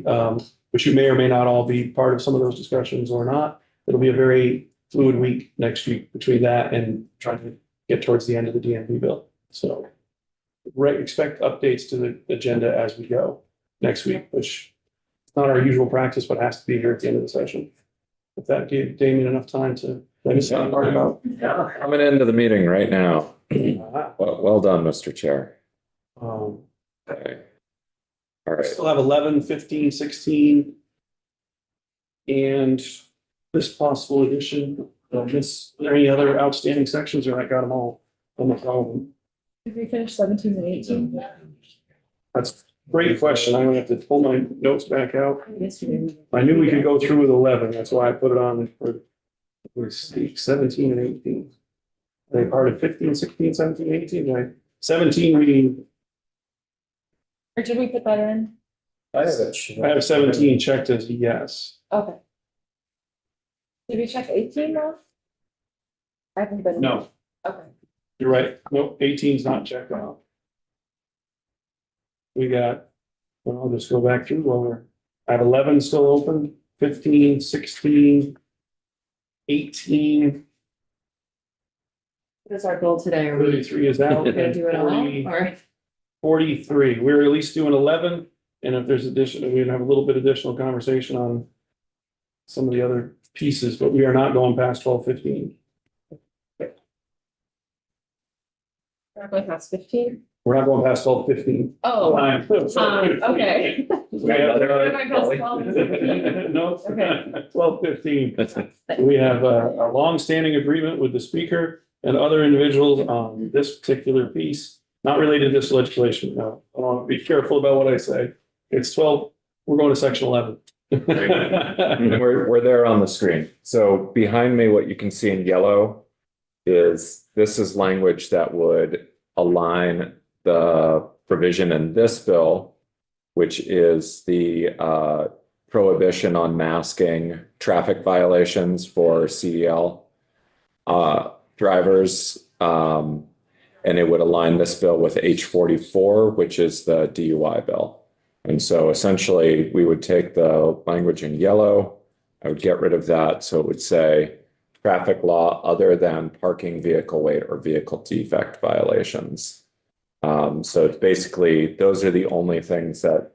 which you may or may not all be part of some of those discussions or not. It'll be a very fluid week next week between that and trying to get towards the end of the DMV bill. So expect updates to the agenda as we go next week, which is not our usual practice, but has to be here at the end of the session. If that gave Damien enough time to let me say part about. yeah, coming into the meeting right now. Uh, Well done, Mr. Chair. Um, Okay. All right. Still have 11, 15, 16. And this possible addition, are there any other outstanding sections, or I got them all? Almost all of them. Did we finish 17 and 18? That's a great question. I'm gonna have to pull my notes back out. Yes, we did. I knew we could go through with 11. That's why I put it on for 17 and 18. Are they part of 15, 16, 17, 18, right? 17, Or did we put that in? I have 17 checked as a yes. Okay. Did we check 18 though? I haven't been. No, Okay. you're right. Nope, 18 is not checked out. We got, well, I'll just go back through lower. I have 11 still open, 15, 16, 18, What is our goal today? Are we 33 is out. gonna do it all, 40, or? 43. We're at least doing 11. And if there's addition, we'd have a little bit additional conversation on some of the other pieces, but we are not going past 12, 15. We're going past 15? We're not going past 12, 15. Oh, We okay. have, We're going past 12 and 15. No, Okay. 12, 15. We have a longstanding agreement with the speaker and other individuals on this particular piece, not related to this legislation. No, I want to be careful about what I say. It's 12, we're going to section 11. We're there on the screen. So behind me, what you can see in yellow is this is language that would align the provision in this bill, which is the prohibition on masking traffic violations for CDL drivers. And it would align this bill with H44, which is the DUI bill. And so essentially, we would take the language in yellow. I would get rid of that. So it would say traffic law other than parking vehicle weight or vehicle defect violations. So it's basically, those are the only things that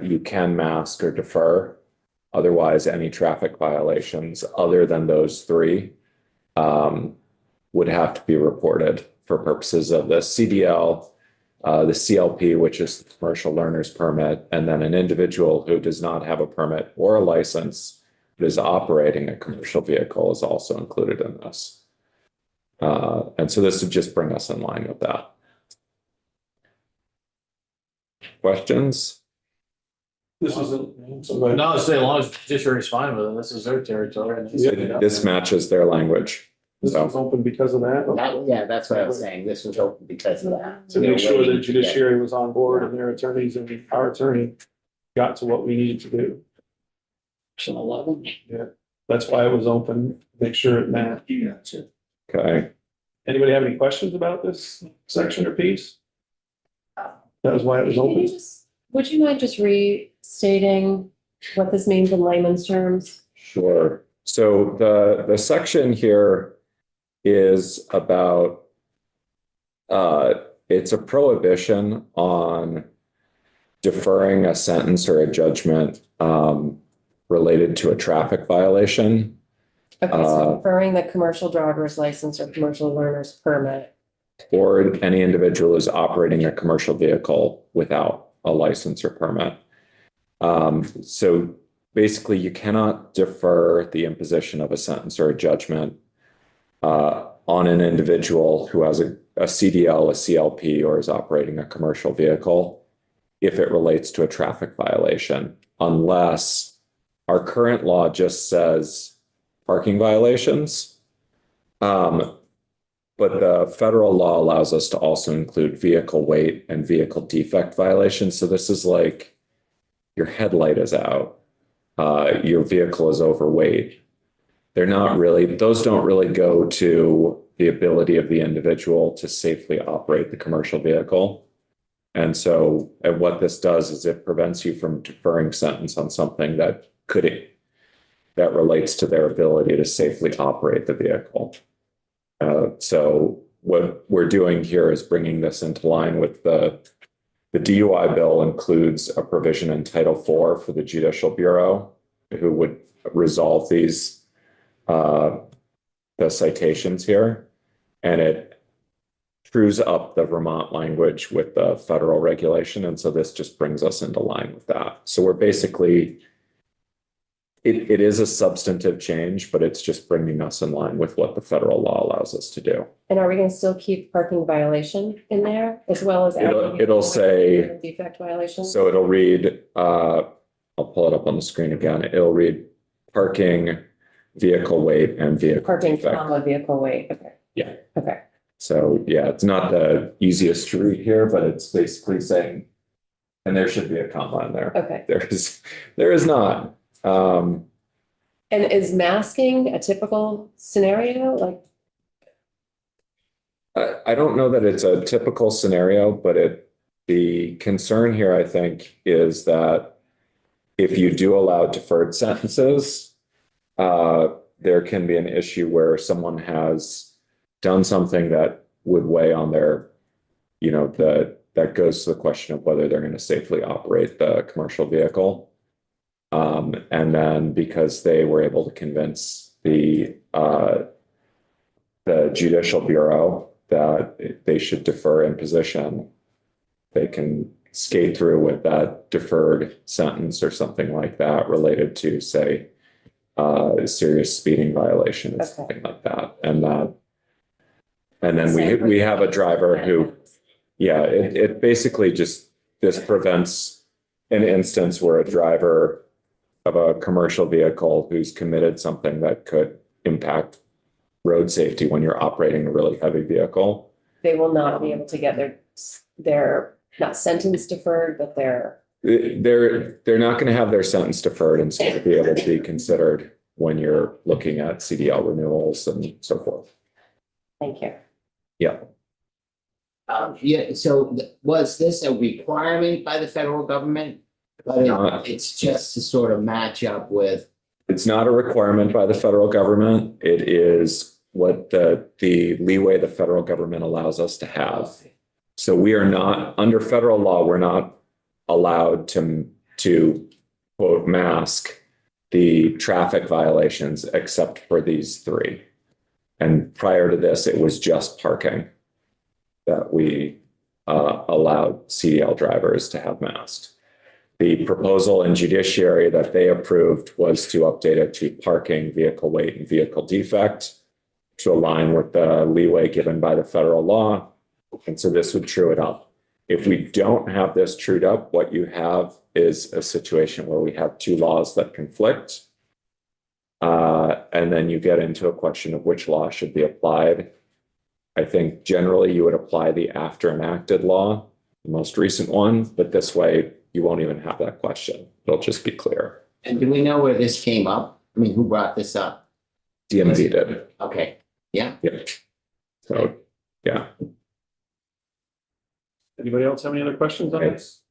you can mask or defer. Otherwise, any traffic violations other than those three would have to be reported for purposes of the CDL, the CLP, which is the commercial learner's permit, and then an individual who does not have a permit or a license but is operating a commercial vehicle is also included in this. And so this would just bring us in line with that. Questions? This is somebody. No, say as long as judiciary is fine with it, this is their territory. And Yeah. This matches their language. This was open because of that. Yeah, that's what I was saying. This was open because of that. To make sure the judiciary was on board and their attorneys and our attorney got to what we needed to do. Section 11. Yeah, that's why it was open, make sure it matched. Okay. Anybody have any questions about this section or piece? That was why it was open. Would you mind just restating what this means in layman's terms? Sure. So the section here is about it's a prohibition on deferring a sentence or a judgment related to a traffic violation. Okay, so referring the commercial driver's license or commercial learner's permit. Or any individual who's operating a commercial vehicle without a license or permit. So basically, you cannot defer the imposition of a sentence or a judgment on an individual who has a CDL, a CLP, or is operating a commercial vehicle if it relates to a traffic violation, unless our current law just says parking violations. But the federal law allows us to also include vehicle weight and vehicle defect violations. So this is like your headlight is out, your vehicle is overweight. They're not really, those don't really go to the ability of the individual to safely operate the commercial vehicle. And so, and what this does is it prevents you from deferring sentence on something that relates to their ability to safely operate the vehicle. So what we're doing here is bringing this into line with the DUI bill includes a provision in Title IV for the Judicial Bureau who would resolve these the citations here, and it trues up the Vermont language with the federal regulation, and so this just brings us into line with that. So we're basically, it is a substantive change, but it's just bringing us in line with what the federal law allows us to do. And are we going to still keep parking violation in there as well as? It'll say, defect violation? so it'll read, I'll pull it up on the screen again. It'll read parking, vehicle weight, and vehicle Parking, defect. comma, vehicle weight, okay. Yeah. Okay. So yeah, it's not the easiest to read here, but it's basically saying, and there should be a comma in there. Okay. There is not. And is masking a typical scenario? Like, I don't know that it's a typical scenario, but the concern here, I think, is that if you do allow deferred sentences, there can be an issue where someone has done something that would weigh on their, that goes to the question of whether they're going to safely operate the commercial vehicle. And then because they were able to convince the Judicial Bureau that they should defer imposition, they can skate through with that deferred sentence or something like that related to, say, serious speeding violation or something like that. And then we have a driver who, it basically just, this prevents an instance where a driver of a commercial vehicle who's committed something that could impact road safety when you're operating a really heavy vehicle. they will not be able to get their not sentence deferred, but their. They're not going to have their sentence deferred and so be able to be considered when you're looking at CDL renewals and so forth. Thank you. Yeah. So was this a requirement by the federal government? But it's just to sort of match up with. It's not a requirement by the federal government. It is what the leeway the federal government allows us to have. So we are not, under federal law, we're not allowed to quote mask the traffic violations except for these three. And prior to this, it was just parking that we allowed CDL drivers to have masked. The proposal in judiciary that they approved was to update it to parking, vehicle weight, and vehicle defect to align with the leeway given by the federal law. And so this would true it up. If we don't have this trued up, what you have is a situation where we have two laws that conflict. And then you get into a question of which law should be applied. I think generally you would apply the after enacted law, the most recent one, but this way you won't even have that question. It'll just be clear. And do we know where this came up? I mean, who brought this up? DMV did. Okay, yeah. Yeah. So, yeah. Anybody else have any other questions on this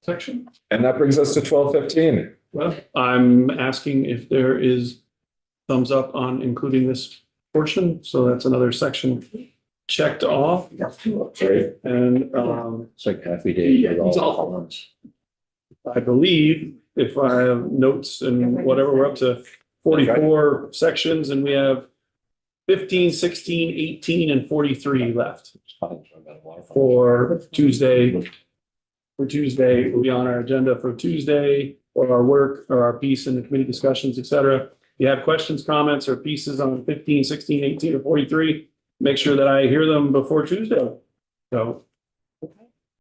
section? And that brings us to 12:15. Well, I'm asking if there is thumbs up on including this portion. So that's another section checked off. Great. And It's like happy day. Yeah, it's all- I believe if I have notes and whatever, we're up to 44 sections and we have 15, 16, 18, and 43 left for Tuesday. For Tuesday, we'll be on our agenda for Tuesday or our work or our piece in the committee discussions, et cetera. If you have questions, comments, or pieces on 15, 16, 18, or 43, make sure that I hear them before Tuesday. So